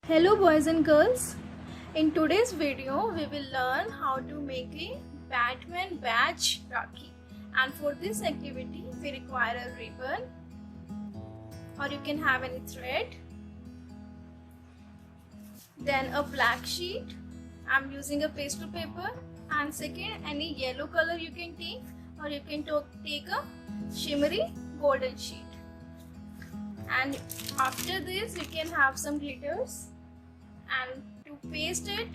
Hello boys and girls. In today's video we will learn how to make a Batman badge Rakhi, and for this activity we require a ribbon, or you can have any thread, then a black sheet. I'm using a pastel paper, and second any yellow color you can take, or you can take a shimmery golden sheet. And after this you can have some glitters, and to paste it,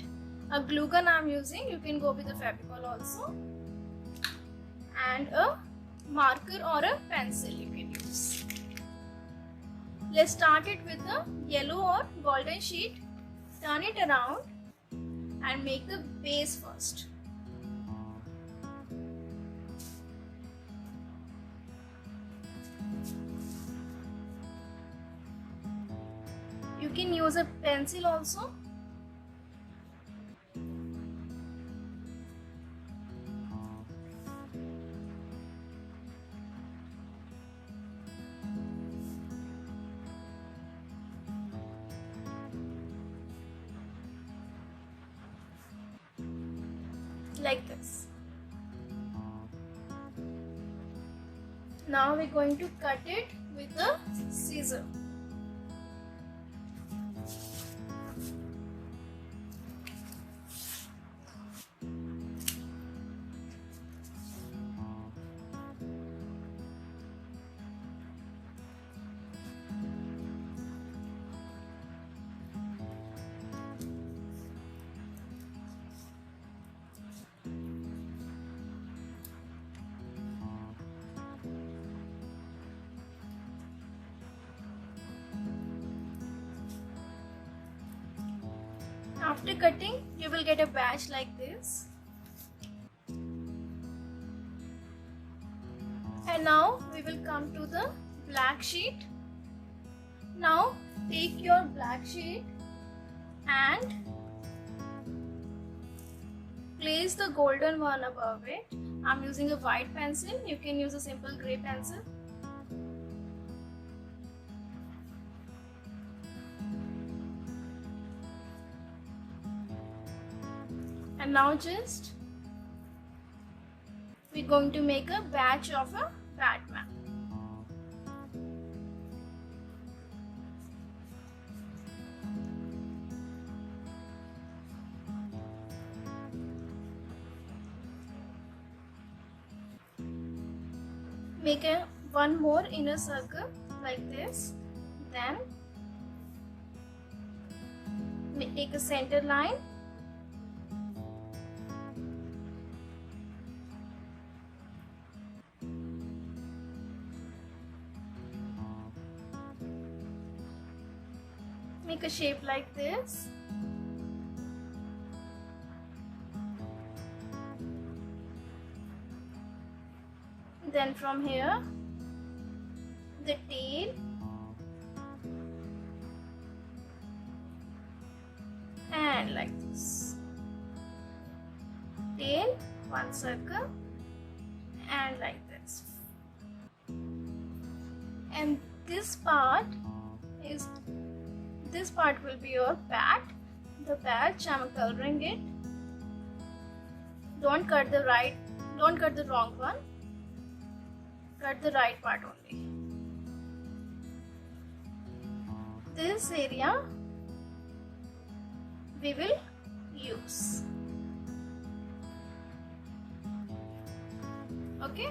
a glue gun I'm using. You can go with a Fevicol also, and a marker or a pencil you can use. Let's start it with a yellow or golden sheet. Turn it around and make the base first. You can use a pencil also. Like this. Now we're going to cut it with a scissor. After cutting, you will get a badge like this. And now we will come to the black sheet. Now take your black sheet and place the golden one above it. I'm using a white pencil. You can use a simple gray pencil. And now just we're going to make a badge of a Batman. Make one more inner circle like this. Then take a center line. Make a shape like this. Then from here, the tail, and like this. Tail, one circle, and like this. And this part will be your bat. The badge, I'm coloring it. Don't cut the wrong one. Cut the right part only. This area we will use. Okay.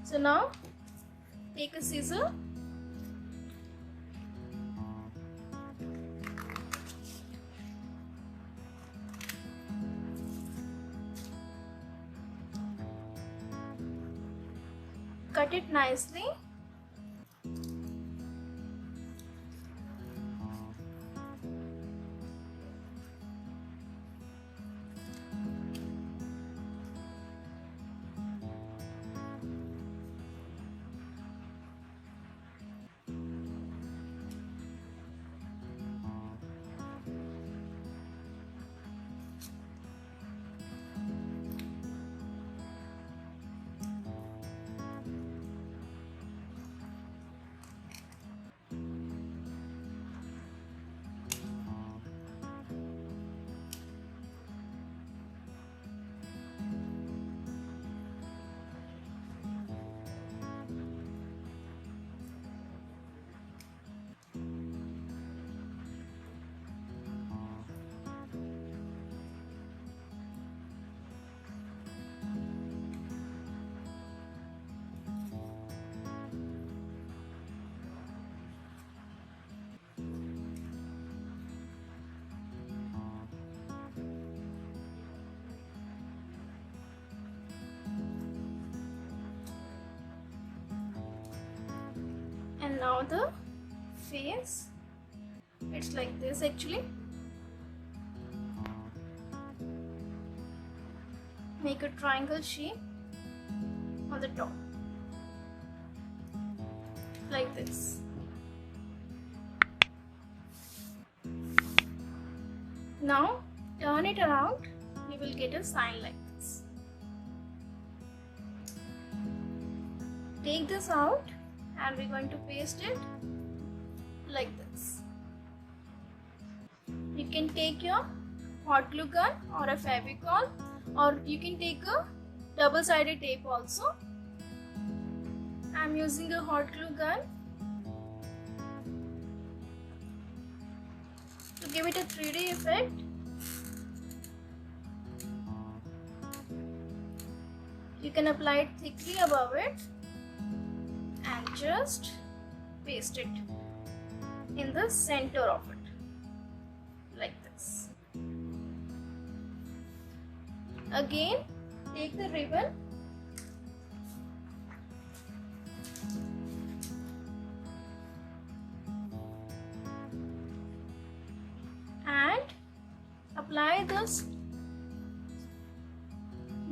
So now take a scissor. Cut it nicely. And now the face, it's like this actually. Make a triangle shape on the top, like this. Now turn it around, you will get a sign like this. Take this out and we're going to paste it like this. You can take your hot glue gun or a Fevicol, or you can take a double-sided tape also. I'm using a hot glue gun to give it a 3D effect. You can apply it thickly above it and just paste it in the center of it, like this. Again, take the ribbon and apply this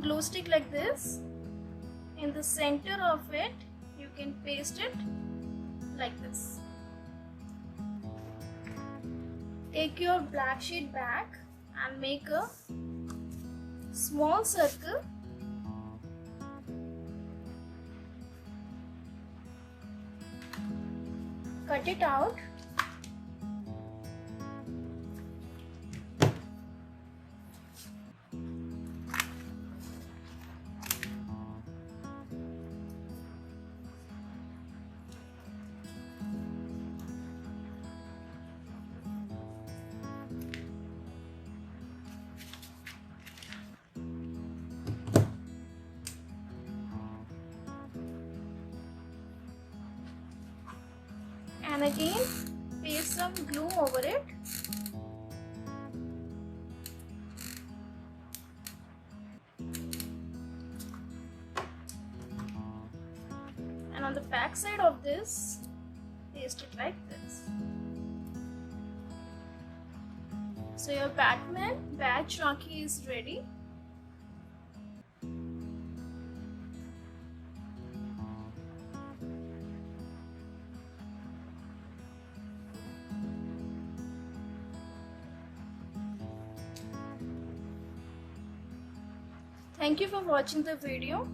glue stick like this. In the center of it, you can paste it like this. Take your black sheet back and make a small circle. Cut it out. And again, paste some glue over it. And on the back side of this, paste it like this. So your Batman badge Rocky is ready. Thank you for watching the video.